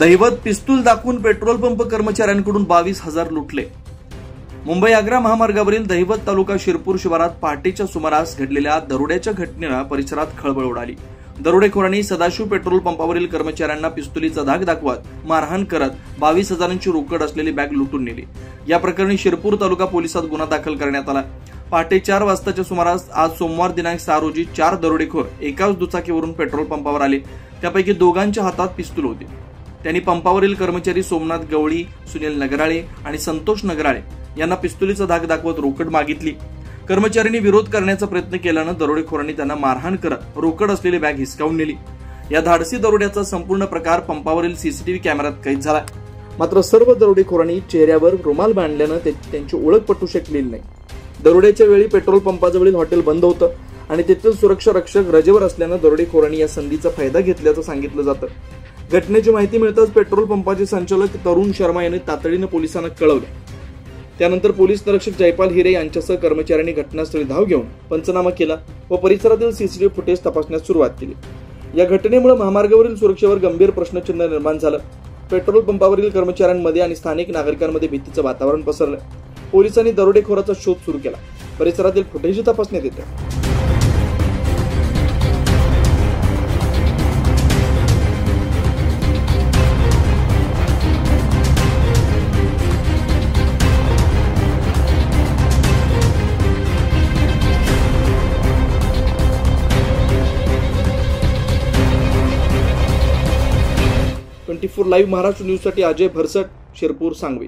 दैवत पिस्तूल दाखवून पेट्रोल पंप कर्मचाऱ्यांकडून 22,000 लुटले। मुंबई आग्रा महामार्गावरील दैवत तालुका शिरपूर शिवारात पहाटेच्या सुमारास घडलेल्या दरोड्याच्या घटनेनं परिसरात खळबळ उडाली। दरोडेखोरांनी सदाशिव पेट्रोल पंपावरील कर्मचाऱ्यांना पिस्तुलीचा धाक दाखवत मारहाण करत 22,000ची रोकड असलेली बॅग लुटून नेली। या प्रकरणी शिरपूर तालुका पोलिसात गुन्हा दाखल करण्यात आला। पहाटे 4 वाजताच्या सुमारास आज सोमवार दिनांक 6 रोजी 4 दरोडेखोर एकाच दुचाकीवरून पेट्रोल पंपावर आले। त्यापैकी दोघांच्या हातात पिस्तूल होते। त्यांनी पंपावरील कर्मचारी सोमनाथ गवळी, सुनील नगराळे आणि संतोष नगराळे यांना पिस्तुलीचा धाक दाखवत रोकड मागितली। कर्मचाऱ्यांनी विरोध करण्याचा प्रयत्न केल्यानं दरोडेखोरांनी त्यांना मारहाण करत रोकड असलेली बॅग हिसकावून नेली। या धाडसी दरोड्याचा संपूर्ण प्रकार पंपावरील सीसीटीव्ही कॅमेऱ्यात कैद झाला। मात्र सर्व दरोडेखोरांनी चेहऱ्यावर रुमाल बांधल्यानं त्यांची ओळख पटू शकलेली नाही। दरोड्याच्या वेळी पेट्रोल पंपाजवळील हॉटेल बंद होतं आणि तेथील सुरक्षा रक्षक रजेवर असल्यानं दरोडेखोरांनी या संधीचा फायदा घेतल्याचं सांगितलं जातं। घटनेची माहिती मिळताच पेट्रोल पंपाचे संचालक तरुण शर्मा यांनी तातडीनं पोलिसांना कळवलं। त्यानंतर पोलीस निरीक्षक जयपाल हिरे यांच्यासह कर्मचाऱ्यांनी घटनास्थळी धाव घेऊन पंचनामा केला व परिसरातील सीसीटीव्ही फुटेज तपासण्यास सुरुवात केली। या घटनेमुळे महामार्गावरील सुरक्षेवर गंभीर प्रश्नचिन्ह निर्माण झालं। पेट्रोल पंपावरील कर्मचाऱ्यांमध्ये आणि स्थानिक नागरिकांमध्ये भीतीचं वातावरण पसरलं। पोलिसांनी दरोडेखोराचा शोध सुरू केला। परिसरातील फुटेज तपासण्यात येते। 24 लाईव्ह महाराष्ट्र न्यूज साठी अजय भरसट, शिरपूर, सांगवी।